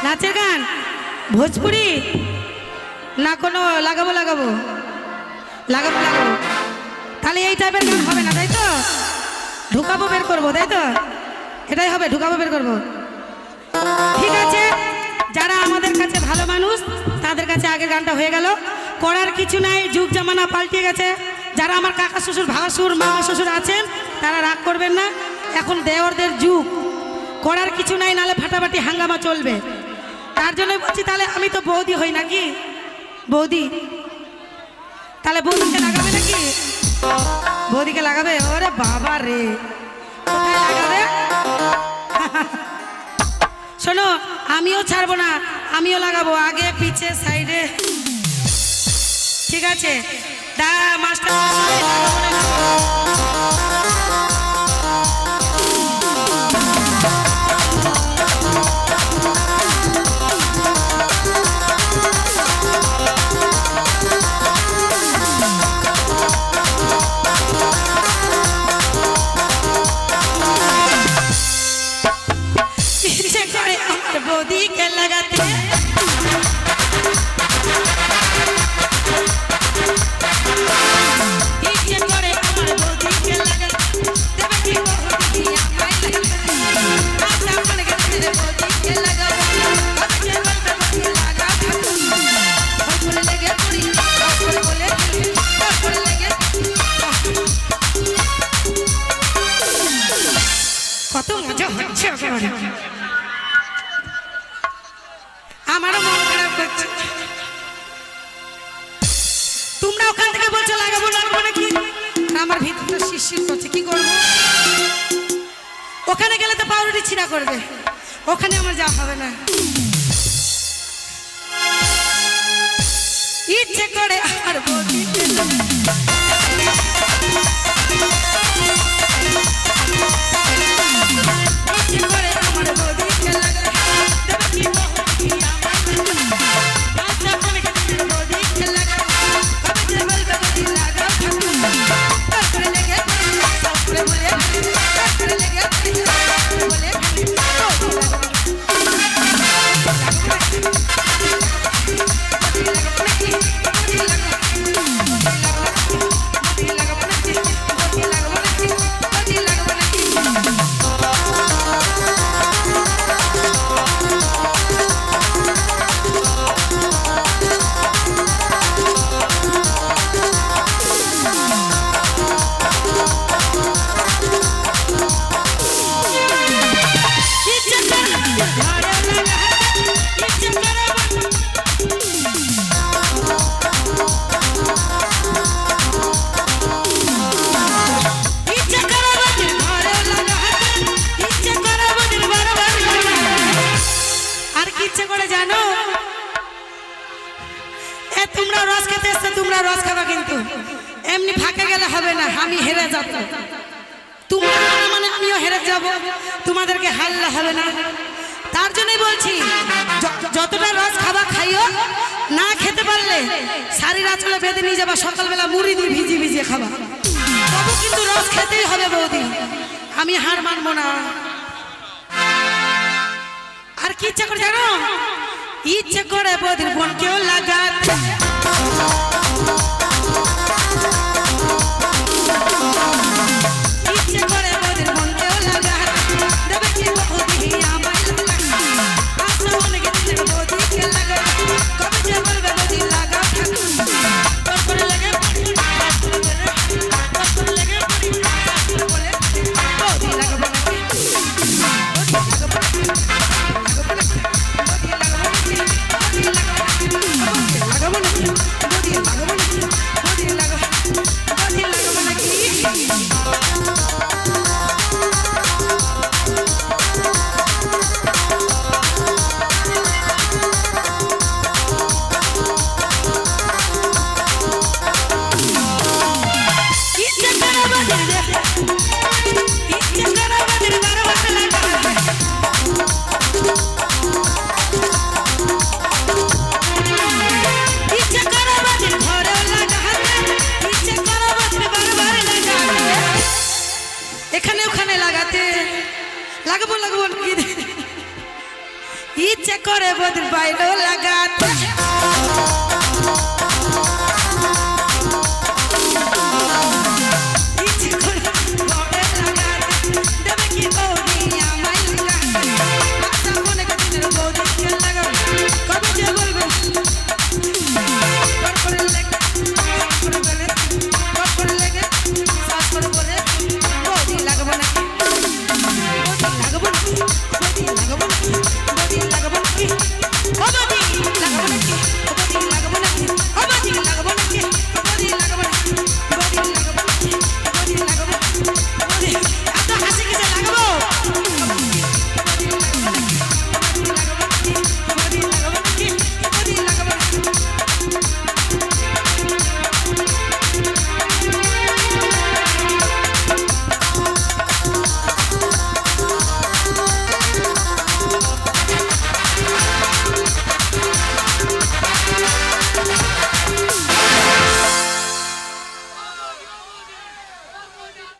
নাচের গান ভোজপুরি না কোনো লাগাবো লাগাবো লাগাবো লাগাবো তাহলে এই টাইপের গান হবে না, তাই তো? ঢুকাবো বের করবো, তাই তো? এটাই হবে, ঢুকাবো বের করবো। ঠিক আছে, যারা আমাদের কাছে ভালো মানুষ তাদের কাছে আগের গানটা হয়ে গেল, করার কিছু নাই, যুগ জামানা পাল্টে গেছে। যারা আমার কাকা শ্বশুর ভাসুর মামা শ্বশুর আছেন তারা রাগ করবেন না, এখন দেওরদের যুগ, করার কিছু নাই, নালে ফাটাফাটি হাঙ্গামা চলবে। তার জন্য বলছি তাহলে আমি তো বৌদি হই নাকি, বৌদি, তাহলে বৌদিকে লাগাবে নাকি? বৌদিকে লাগাবে? ওরে বাবা রে, কোথায় লাগাবে? শোনো, আমিও ছাড়বো না, আমিও লাগাবো, আগে পিছে সাইডে। ঠিক আছে, দা মাস্টার বৌদিকে লাগাতে ইচ্ছে করে আমার বৌদিকে লাগাতে দেবে কি বৌদি আমায় লাগাতে আচ্ছা মনে গেছে রে বৌদিকে লাগাবো আজকে বলতে বৌদি লাগাবো করে লেগে পড়ি করে বলে করে লেগে কত মজা হচ্ছে এখন, আমারও মন খারাপ করছে। তোমরা ওখান থেকে বলছো লাগাবো লাগাবো নাকি, আমার ভিতরটা শিরশির করছে, কি করবো? ওখানে গেলে তো পাউরুটি ছিঁড়া করবে, ওখানে আমার যাওয়া হবে না। ইচ্ছে করে আর বৌদিকে ইচ্ছে করে আমার বৌদিকে লাগাতে দেবে কি বৌদি রস খাবা, কিন্তু এমনি ফাঁকে গেলে হবে না, আমি হেরে যাব। তোমরা মানে আমিও হেরে যাব, তোমাদেরকে হারলে হবে না। তার জন্যই বলছি যতটা রস খাবা খাইও, না খেতে পারলে শাড়ির আঁচলে বেঁধে নিয়ে যাবা, সকালবেলা মুড়ি দিয়ে ভিজিয়ে ভিজিয়ে খাবা, তবু কিন্তু রস খেতেই হবে বৌদি, আমি হার মানবো না। আর কি ইচ্ছা করে জানো, ইচ্ছে করে বৌদির বোনকেও লাগাতে ইচ্ছে করে বৌদির বোনকেও লাগাতে দেবে কি বৌদি আমায় লাগাতে আচ্ছা মনে গেছে বৌদিকে লাগাতে কবে যে বলবে বৌদি লাগা ঠাকুর করে লেগে করে লেগে বলে বৌদি লাগাবো নাকি লাগাবো নাকি ইচ্ছে করে বদল পাইলো লাগাতে ইচ্ছে করে বদল লাগাতে দেবে কি বৌদি আমায় লাগাতে আচ্ছা মনে করে বৌদি কে লাগাবো কবে যে বলবে করে লেগে করে বলে করে লেগে সাস করে বলে বৌদি লাগাবো না বৌদি লাগাবো না বৌদি লাগাবো না